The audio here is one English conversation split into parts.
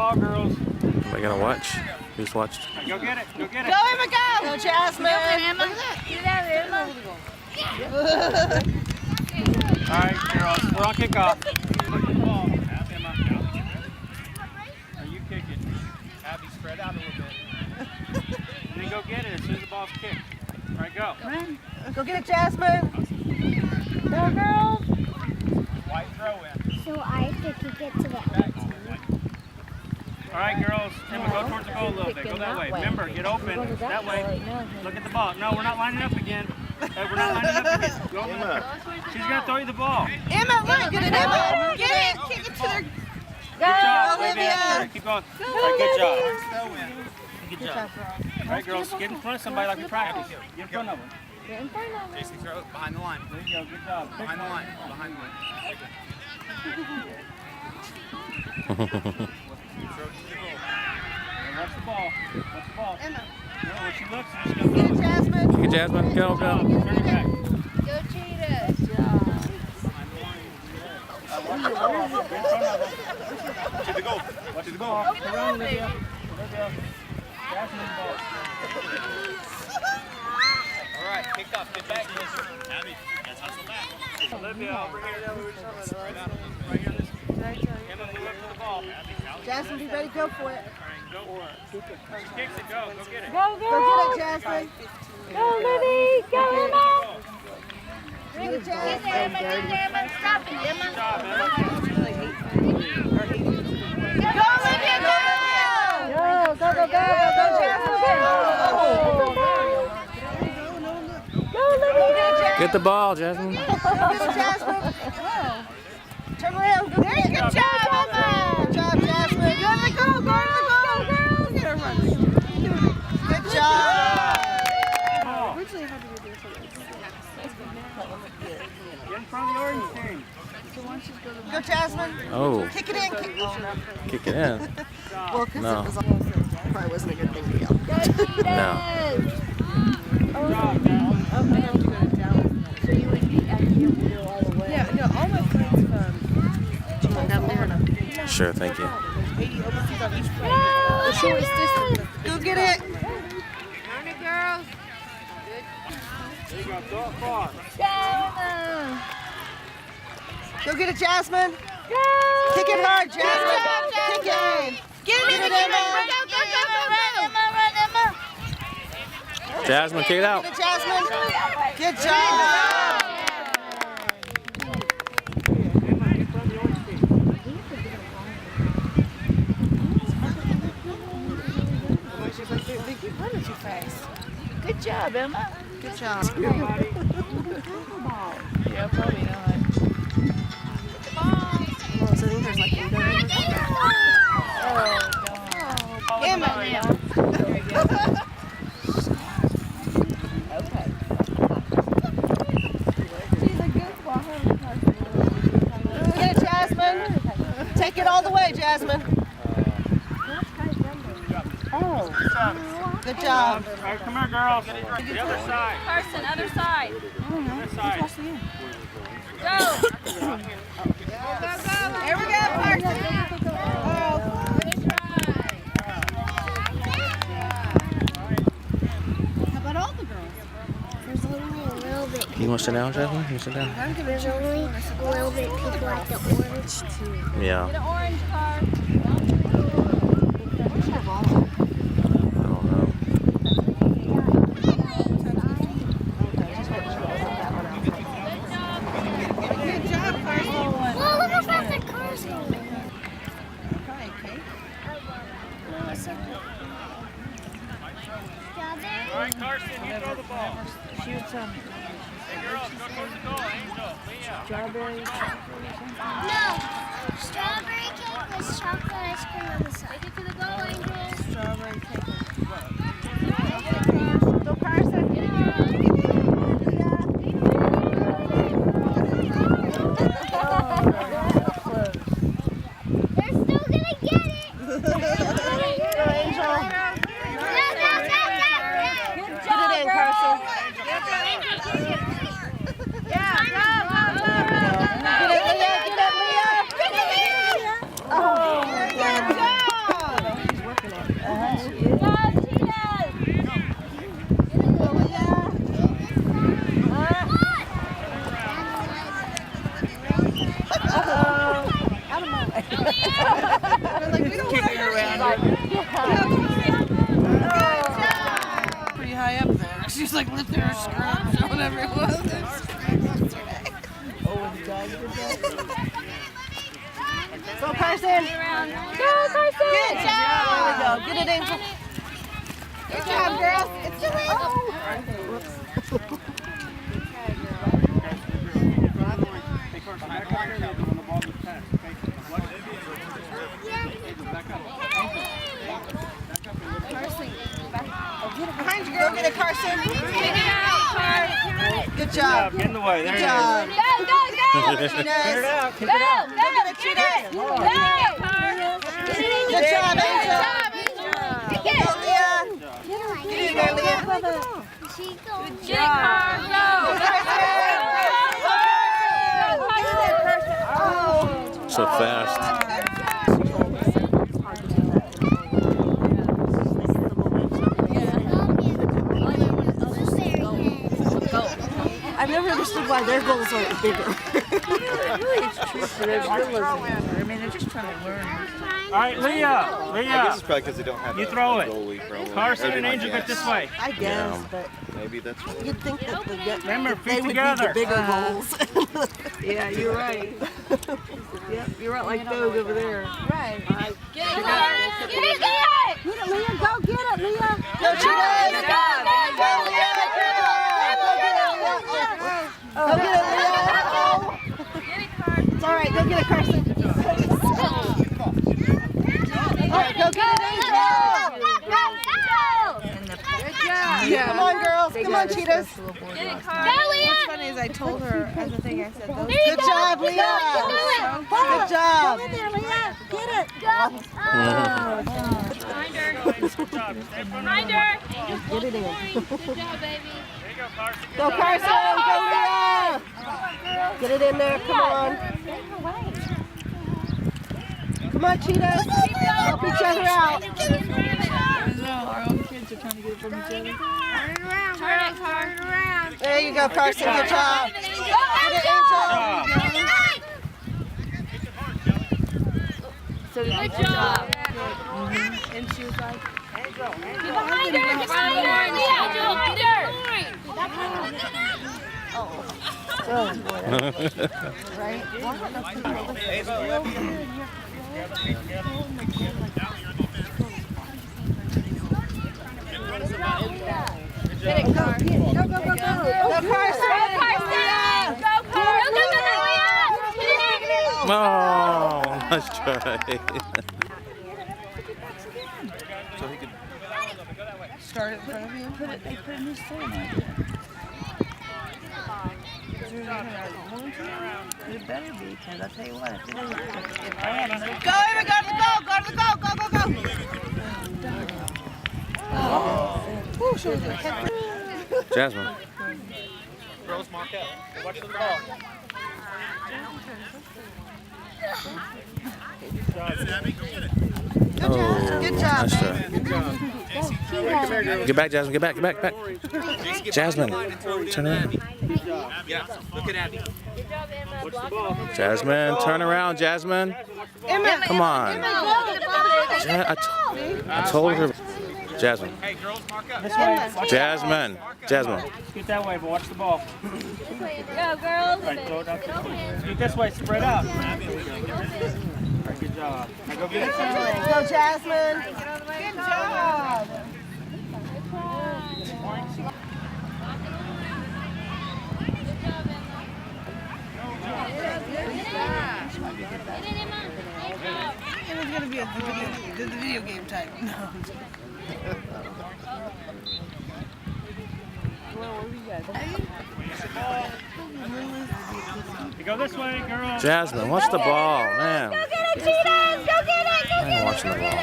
ball, girls. Am I gonna watch? Who's watched? Right, go get it. Go get it. Go, Emma, go! Go, Jasmine! Emma. Do that, Emma. All right, girls. We're on kickoff. Look at the ball. Emma. Now you kick it. Abby, spread out a little bit. And then go get it as soon as the ball's kicked. All right, go. Run. Go get it, Jasmine. Go, girls. White throw in. So I think you get to that. All right, girls. Emma, go towards the goal a little bit. Go that way. Remember, get open. That way. Look at the ball. No, we're not lining up again. We're not lining up again. Go, Emma. She's going to throw you the ball. Emma, look. Get it, Emma. Get it. Kick it to their... Good job, Olivia. Keep going. All right, good job. Good job. All right, girls. Get in front of somebody like we practice. Get in front of them. Get in front of them. Jason, throw it behind the line. There you go. Good job. Behind the line. Behind the line. Throw it to the goal. Watch the ball. Watch the ball. Emma. No, when she looks, she's Get going it, to throw it. Jasmine. Kick it, Jasmine. Go, go. Turn it back. Go Cheetahs. Watch the ball. Get in front of them. To the goal. Watch the ball. Around Olivia. Olivia. Jasmine ball. All right, kick off. Get back, Jason. Abby, let's hustle back. Olivia, over here. Right here. Emma, move up to the ball. Jasmine, be ready to go for it. Go for it. She kicks it. Go. Go get it. Go, Go girl. get it, Jasmine. Go, Libby. Go, Emma. Get it, Get Jasmine. there, Emma. Get there, Emma. Stop it, Emma. Good job, Emma. Go, Olivia, go! Go, go, go, go, Go, Jasmine. Go, Libby. Get the ball, Jasmine. Go get it, Jasmine. Turn around. Go get it. Good job, Emma. Good job, Jasmine. Go to the goal. Go to the goal. Get her running. Good job. Get in front of the orange team. Go, Jasmine. Oh, Kick it in. kick it in. Well, because No. it was probably wasn't a good thing to yell. No. Good job, Dallas. So you would be actually able to do all the way. Yeah, no, all my friends from Atlanta. Sure, thank you. 80 overseas on each flight. The shortest distance. Go get it. Turn it, girls. There you go. Throw it far. Emma. Go get it, Jasmine. Go. Kick it hard, Jasmine. Kick it. Get it, Emma. Emma. Jasmine, kick it out. Get it, Jasmine. Good job. Emma, get in front of the orange team. She's like, they keep running too fast. Good job, Emma. Good job. Yeah, probably not. Well, so I think there's like 8 of them. Emma. Okay. Get it, Jasmine. Take it all the way, Jasmine. Oh. Good job. All right, come here, girls. The other side. Carson, other side. Other side. Go. Here we go, Carson. How about all the girls? There's only a little bit. You want to sit down, Jasmine? You sit down? There's only a little bit people like the orange too. Yeah. Get an orange car. I don't know. Good job, Carson. Well, look how fast the car's going. All right, Carson, you throw the ball. Shoot some. Hey, girls, go towards the goal. Angel, Leah. Strawberry. No, strawberry cake with chocolate ice cream on the side. Take it to the goal, Angel. Strawberry cake. Go, Carson. They're still gonna get it. Go, Angel. Go, Put it in, Carson. Yeah, go, go, Get it, Leah. Get it, Leah. Oh, good job. was like lifting her skirt or whatever it was. Go, Carson. Go, Carson. Good job. There we go. Get it, Angel. Good job, girls. It's the way. Hey, Carson, back up here when the ball gets passed. Okay? Watch it. Back up. Behind you, girl. Get it, Carson. Take it out, Carson. Good job. Get in the way. There Good you job. Go, go, go. Cheetahs. Clear it out. Go, Kick it out. go, Get it, Cheetahs. Go, Carson. Good job, Angel. Kick Go, it. Leah. Get in there, Leah. She goes. Good job. Go. So fast. I've never understood why their goals aren't bigger. Really, it's true for their drillers. I mean, they're just trying to learn. All right, Leah. I guess Leah. it's probably because they don't have You a throw it. goalie, probably. Carson That'd and be my Angel get guess. this way. I guess, but Maybe that's what you'd think that Remember, they feet would together. be the bigger goals. Yeah, you're right. Yep, you're right like those over there. Right. Get it, Carson. Get it. Get it, Leah. Go get it, Leah. Go, Cheetahs. Go, Go, Leah. Go get it, Leah. It's all right. Go get it, Carson. All right, go get it, Angel. Yeah. Come on, girls. Come on, Cheetahs. What's funny is I told her as a thing, I said, those Good job, Leah. Good job. Get it. Reminder. Get it in. Good job, baby. There you go, Carson. Go, Carson. Go, Leah. Get it in there. Come on. Come on, Cheetahs. Help each other out. our own kids are trying to get it from each other. Turn it, Carson. There you go, Carson. Good job. Get it, Angel. So did Good job. And she was like, Get behind her. Get behind her. Yeah, get behind her. Right? Get it, Carson. Go, Carson. Go, Carson. Go, Carson. Go, Oh, nice try. So he could. start it in front of you and put it in his phone like that. It better be, because I'll tell you what, if I had another Go, Ava. Go to the goal. Go to the goal. Go, go, go. Ooh, she was a head. Jasmine. Girls mark out. Watch the ball. Good job. Good job, Nice babe. try. Get back, Jasmine. Get back, get back, back. Jasmine, turn around. Yeah, look at Abby. Jasmine, turn around, Jasmine. Emma. Come on. I told her. Jasmine. Hey, girls mark out. This way. Watch Jasmine. Jasmine. Scoot that way, but watch the ball. Go, girls. Right, throw it out this way. Scoot this way, spread out. All right, good job. Now go get it. Go, Jasmine. Good job. It was going to be a video game time. No. You go this way, girl. Jasmine, watch the ball, man. Go get it, Cheetahs. Go get it. Go I ain't watching the ball.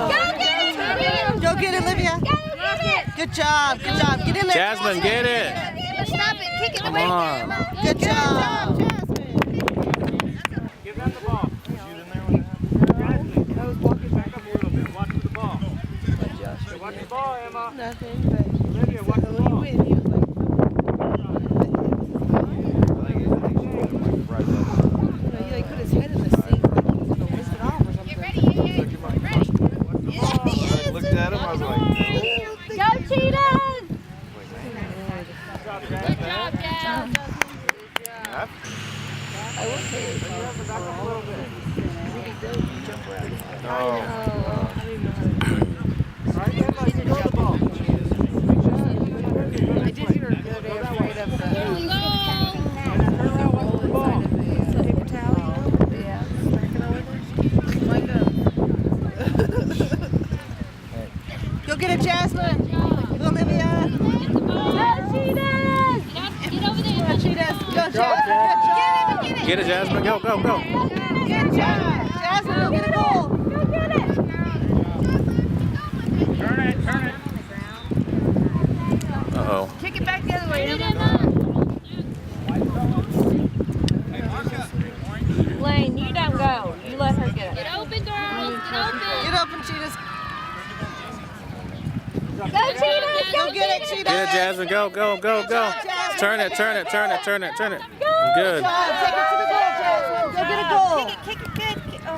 Go get it, Cheetahs. Go get it, Olivia. Go get it. Good job. Good job. Get in there. Jasmine, get it. Stop it. Kick it Come away. on. Good job. Give them the ball. Jasmine, I was walking back up a little bit. Watch the ball. Watch the ball, Emma. nothing, but Olivia, watch the when he ball. went, he was like, he like put his head in the sink, like he was gonna whisk it off or something. I looked at him, I was like, Go, Cheetahs. Good job, Jazz. I will say it. Back up a little bit. Jump around. I didn't know how to. Right, Emma, you throw the ball. I did hear the other day afraid of the Go. paper towel. Yeah. Smacking over there. Wind up. Go get it, Jasmine. Go, Olivia. Go, Cheetahs. Get over there. Go, Cheetahs. Go, Jasmine. Good job. Get it, Jasmine. Go, go, go. Good job. Jasmine, go get a goal. Go get it. Turn it, turn it. Uh-oh. Kick it back the other way. Lane, you don't go. You let her get it. Get open, girls. Get open. Get open, Cheetahs. Go, Cheetahs. Go get it, Cheetahs. Get it, Jasmine. Go, go, go, go. Turn it, turn it, turn it, turn it, turn it. Good. Take it to the goal, Jasmine. Go get a goal. Kick it, kick it. Oh,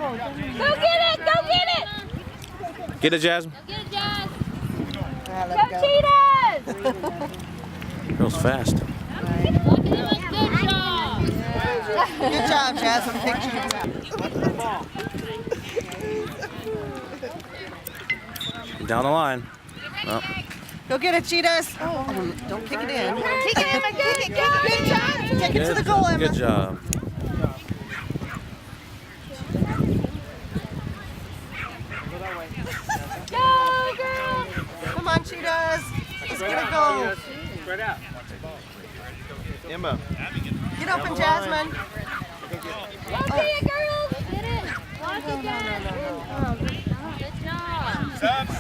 Go get it. Go get it. Get it, Jasmine. Go get it, Jazz. Let Go, it go. Cheetahs. Goes fast. Look at him. Good job. Good job, Jasmine. Picture. Down the line. Oh. Go get it, Cheetahs. Oh, don't kick it in. Kick it, Emma. Good job. Take it to the goal, Emma. Good job. Go, girl. Come on, Cheetahs. Let's get a goal. Spread out. Emma. Get open, Jasmine. Go see it, girls. Get it. Watch it, Jazz. Good job. Subs.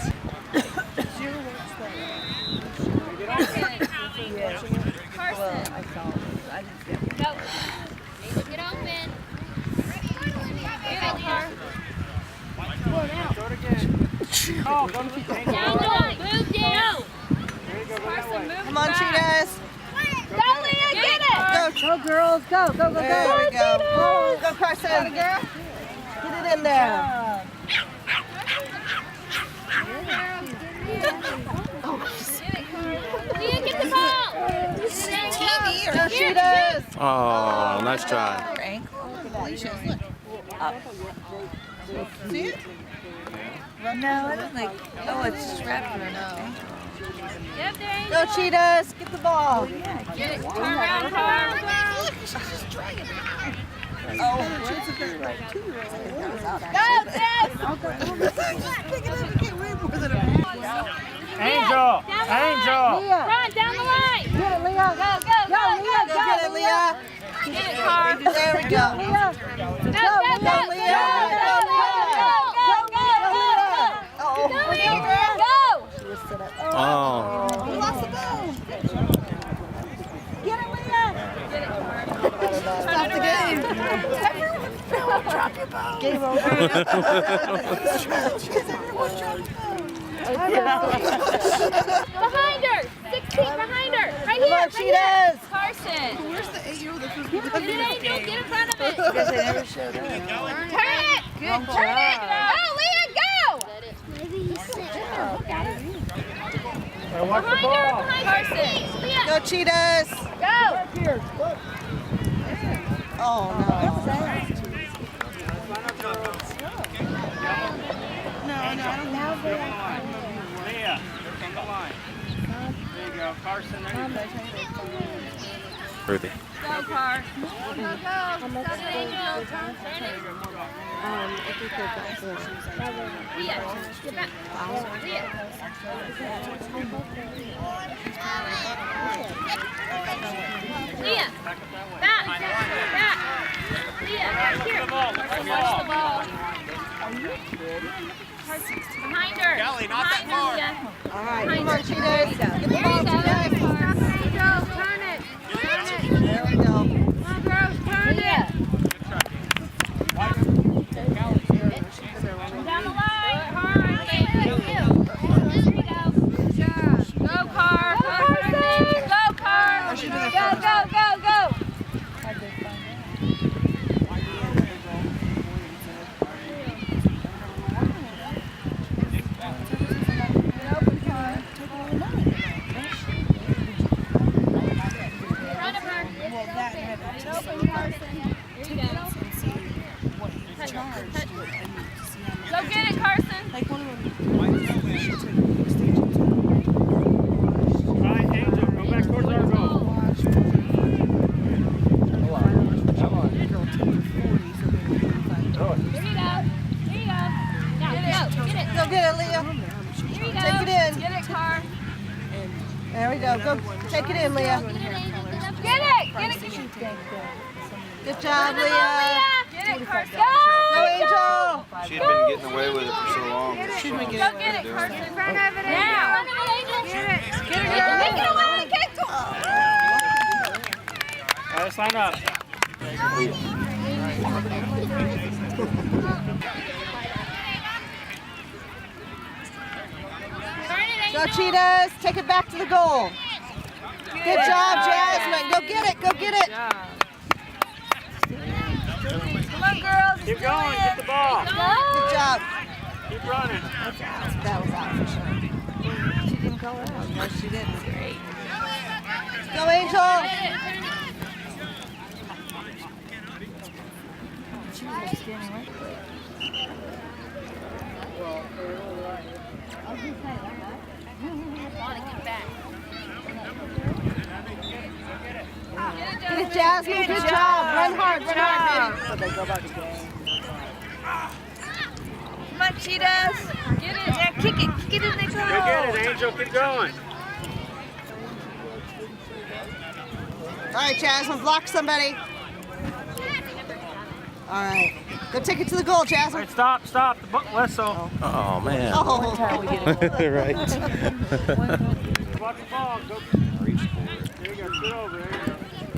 Carson. I saw it. I didn't see it. Go. Get open. Get it, Car. Throw it again. Oh, go to keep hanging. Down, down. Move down. There you go, go that way. Come on, Cheetahs. Go, Leah. Get it. Go, Girls, go, go, go, There we go. Go, Carson. Get it in there. Leah, get the ball. Go, Cheetahs. Oh, nice try. See it? No, I don't think. Oh, it's strapped around. Yep, there you Go, Cheetahs. Get the ball. Get it. Turn around, Car. Go, Angel! Angel! Run down the line. Get it, Leah. Go, go, go, go, Go get it, Leah. Get it, Car. There we go. Go, go, go, Go, go, Leah. go, go, go, Oh, go, Leah. Go. Oh. we lost the ball. Get it, Leah. Get it, Car. Stop the game. Drop your ball. Game over. Behind her. 16 behind her. Right Come here. on, Right here. Cheetahs. Carson. Where's the 8-year-old that's supposed to be Get it, Angel. Get in front of it. Because they never showed up. Turn it. Good. Turn it. Go, Leah. Go. Maybe he's sick. Watch the Behind her. ball. Behind Carson. Leah. Go, Cheetahs. Go. Oh, no. Leah, from the line. There you go. Carson, there you go. Ruthie. Go, Car. Go, go. Go, Angel. Turn it. Leah, get back. Leah. Back. Back. Leah, back here. Watch the ball. Behind her. Kelly, not that far. Leah. All right. Come on, Cheetahs. Get the There ball, you go. Cheetahs. Turn it. There we go. Come on, girls. Turn it. Down the line. Car. There you go. Go, Car. Go, Car. Go, go, go, go. There we go. Go take it in, Leah. Get it! Good job, Leah. Get it, Carson! Go, Angel. She'd been getting away with it for so long. Go get it, Carson! Run over there! Now! Get it! Get it, girl! Make it away! Get it! All right, let's line up. Go, Cheetahs. Take it back to the goal. Good job, Jasmine. Go get it. Go get it. Come on, girls! Keep going. Get the ball. Good job. Keep running. That was out for sure. She didn't call it out. No, she didn't. Great. Go, Angel. She was just standing right there. Get it, Jasmine. Good job. Run hard, baby. So they go back again. Come on, Cheetahs. Get it. Yeah, kick it. Kick it in the goal. Go get it, Angel. Keep going. All right, Jasmine. Block somebody. All right. Go take it to the goal, All Jasmine. right, stop. The whistle. Oh, man. Oh. Right. Watch the ball. Go. There you go. Get over there.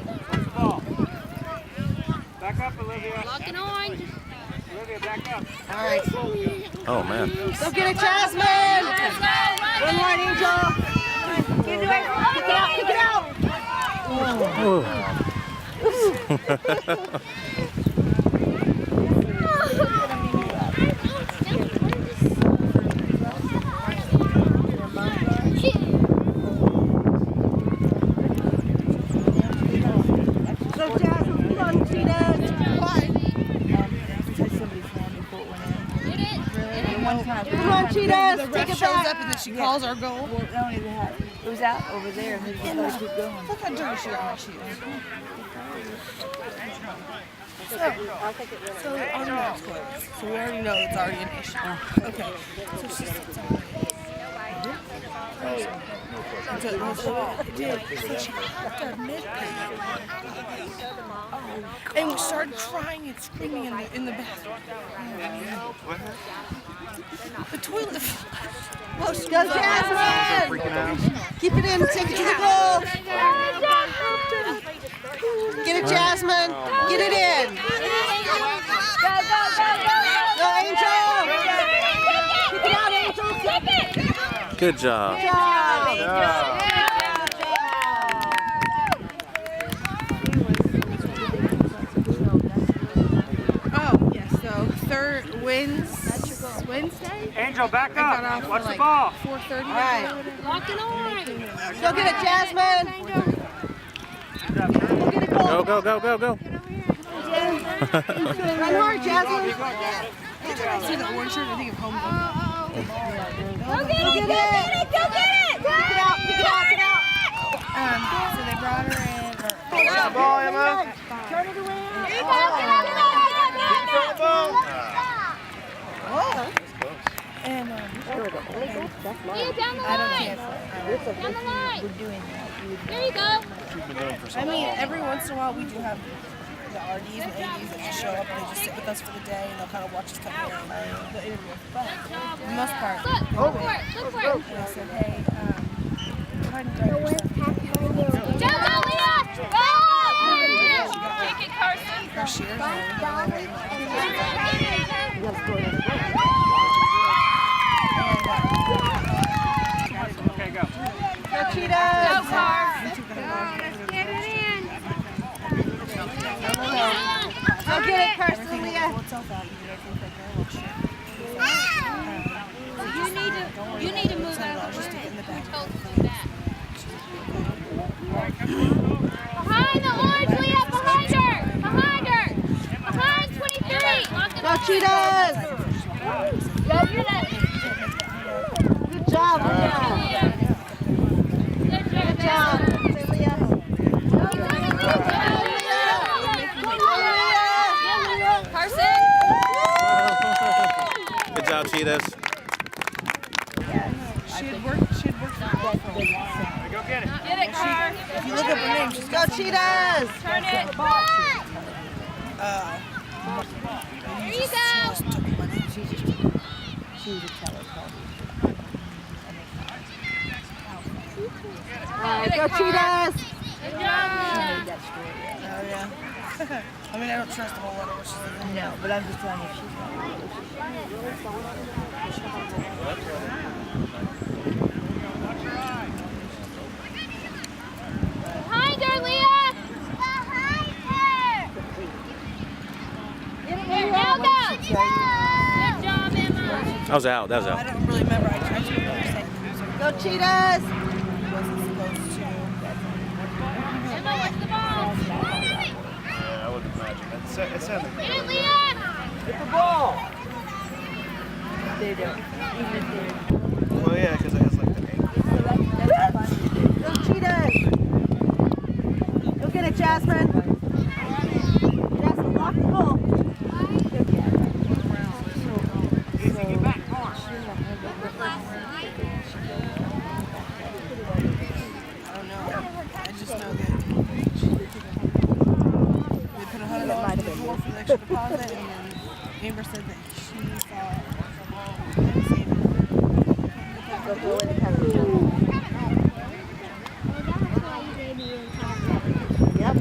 Watch the ball. Back up, Olivia. Locking orange. Olivia, back up. All right. Oh, man. Go get it, Jasmine. One more, Angel. Kick it out. Kick it out. Go, Jasmine. Come on, Cheetahs. Come on, Cheetahs. Take it back. and then she calls our goal. Well, not only that, it was out over there, and then you gotta keep going. Look how dirty she got my shoes. So we already know it's closed. So we already know it's already an issue. Okay. So she sits on it. So it did. So she left our mid-page. And we started crying and screaming in the bathroom. The toilet flushed. Go, Jasmine. Keep it in. Take it to the goal. Get it, Jasmine. Get it in. Go, Angel. Kick it out, Angel. Good job. Good job. Oh, yes. So third Wednesday. Angel, back got up. off Watch at the like ball. 4:30. All right. Locking orange. Go get it, Jasmine. Go get it, goal. Go. Run hard, Jasmine. See the orange shirt? I think of home. Go get it! Go get it! Go get it! Kick it out. Kick it out. Kick it out. So they brought her in. Watch the ball, Emma. Turn it around. Here you go! Get out! And Leah, down the I don't line! cancel. Down the line! We're doing that. There you go! I mean, every once in a while we do have the RDs and ADs that just show up and they just sit with us for the day and they'll kind of watch us come here and the interview. But for the most part, Look for it! Look for it! and I said, hey, go ahead and grab your stuff. Go, Leah! Go! Kick it, Carson! Her shears and Okay, go. Go, Cheetahs. Go, Car! Go get it, Carson, Leah. You need to move out of the way. Behind the orange, Leah! Behind her! Behind her! Behind 23! Go, Cheetahs. Go, you're that. Good job, Leah. Good job. Say, Leah. Carson! Good job, Cheetahs. She had worked for a while. Go get If you look up her name, she's Go Cheetahs! Turn it. Here you go. Go Cheetahs! Good job. Oh, yeah. I mean, I don't trust a whole lot of what she's doing. No, but I'm just telling you, she's Behind her, Leah. Behind her. Here, now go. Good job, Emma. That was out. That was I out. don't really remember. I just remember saying Go Cheetahs! he wasn't supposed to. Emma, what's the ball? Yeah, I wouldn't imagine. It's in the Get it, Leah. Get the ball! They don't. Well, yeah, because it has like the name. Go Cheetahs! Go get it, Jasmine! Jasmine, lock the ball! I don't know. I just know that they put $100 in the door for the extra deposit, and then Amber said that she saw Go go in and have a jump. Yep.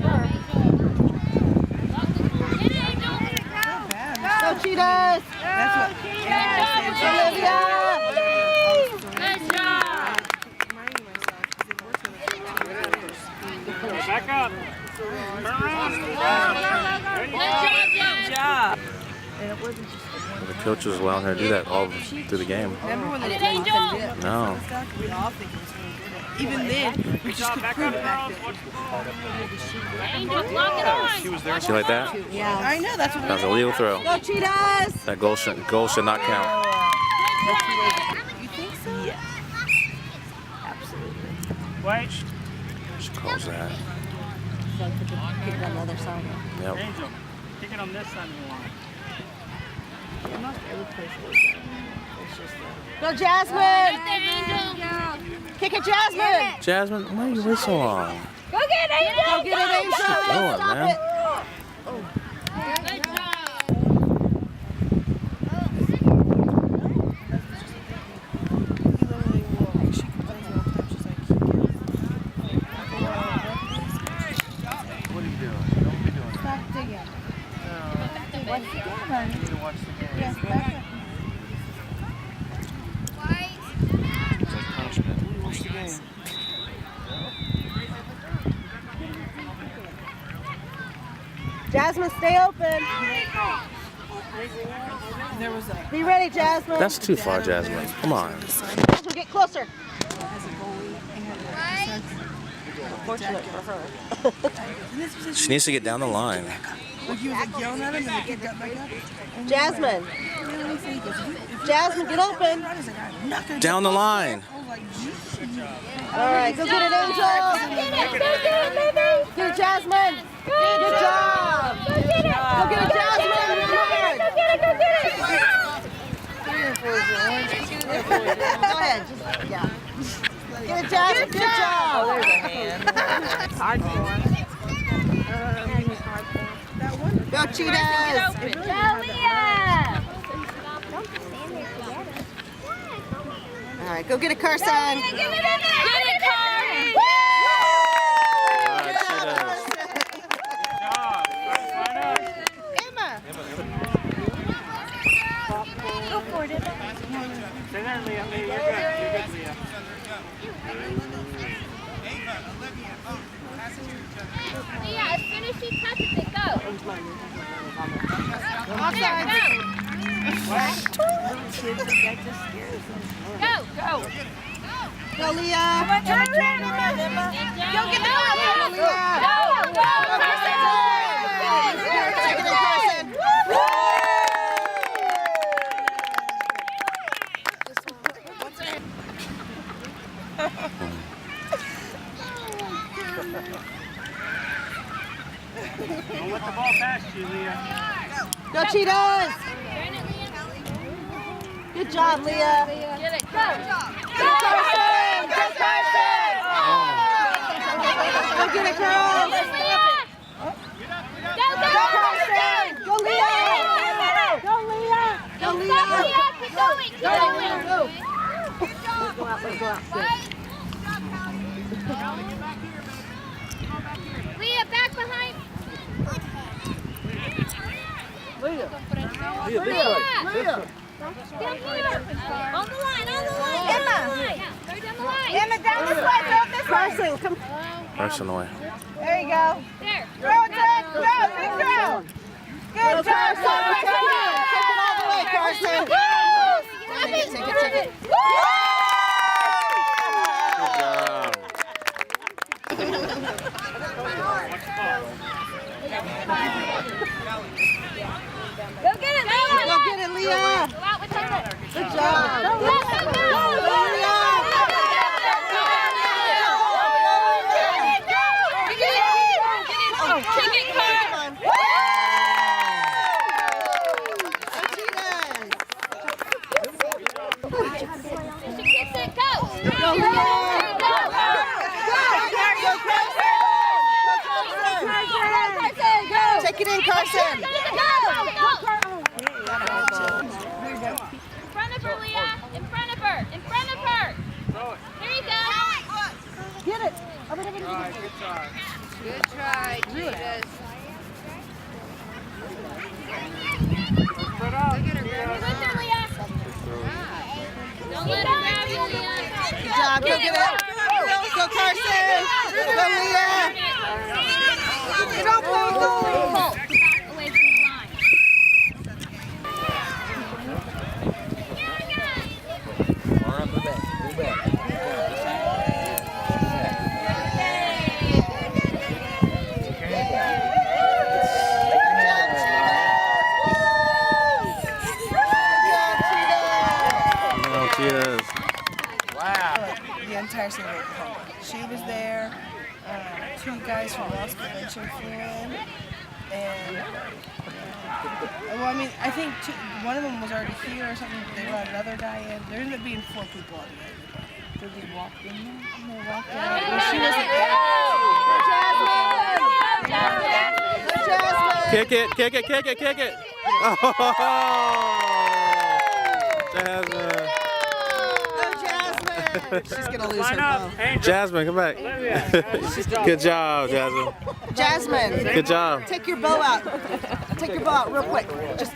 Go Cheetahs! That's what Olivia! Good job. reminding myself because it works with a Back up. Turn around. Good job, Jen. The coach was allowing her to do that all through the game. Remember when they Good did Angel. No. stuff? We all think it was really good. Even then, we just couldn't Back prove up, it back girls. then. Watch the ball. Angel, lock it on. She was there. See like that? Yeah. I know, that's what That was a legal throw. Go Cheetahs! That goal should not count. You think so? Yes. Absolutely. Wait. She calls that. So I put the kick on the other side. Yep. Angel, kick it on this side of the line. Almost every place is it's just Go Jasmine! Right there, Angel. Kick it, Jasmine! Jasmine, why are you waiting so long? Go get Angel. Go get it, Angel! What you doing, Stop man? it! Good job. She complains all the time. She's like, What are you doing? Don't be doing that. stop digging. You need to watch the game. Yes, back up. It's like punishment. Watch the game. Jasmine, stay open. There was a Be ready, Jasmine. That's too far, Jasmine. Come on. Jasmine, get closer. as a goalie and had a Fortunate for her. She needs to get down the line. like he was like yelling at him and the kid got back up. And Jasmine. he said, he goes, Jasmine, get open. He's like, I'm not gonna Down the line. I was like, "Jeez." All right, go get it, Angel. Get it, Jasmine. Good job. Go get it, Jasmine. Go ahead. Just, yeah. Get it, Jasmine. Good job. Oh, there's a hand. Hardcore. Go Cheetahs. Go, Leah. All right, go get it, Carson. Get it, Carson. Good job, Cheetahs. Carson. Job. Line up. Emma. Stay there, Leah. Leah, you're good. You're good, Leah. Leah, as soon as she touches it, go. Offside. Go, go. Go, Leah. Turn around, Emma. Go get the ball. Go, Leah. Go, go. Take it, Carson. Don't let the ball pass you, Leah. Go Cheetahs. Good job, Leah. Get it, go. Go Carson. Go Carson. out. Let's go out. Leah, back behind. Leah. Leah. Down here. On the line. Emma. Go down the line. Emma, down this way. Throw it this way. Carson, come. Carson away. There you go. There. Throw it, Ted. Throw. Big throw. Good job, Carson. Take it all the way, Carson. Take it. Good job. Go get it, Leah. Go get it, Leah. Go out with her. Good job. Go, kick it, Carl. She kicks it, go. Go, Leah. Take it in, Carson. In front of her, Leah. In front of her. In front of her. Here you go. Get it. All right, good try. Good try, Cheetahs. Spread out. You're with her, Leah. Don't let her grab you, Leah. Good job. Go get it. Go, Carson. Go, Leah. Get off the goal. Away from the line. Cheetahs. The entire city of Oklahoma. She was there. 2 guys from loss prevention flew in, and well, I mean, I think one of them was already here or something. They brought another guy in. There ended up being 4 people altogether. Did they walk in there? And they walked in. Well, she wasn't there. Jasmine. Kick it, kick it, kick it, kick it. Oh, Jasmine. She's gonna lose Line her up. ball. Angel. Jasmine, come back. Good job, Jasmine. Jasmine, Good job. take your bow out. Take your bow out real quick. Just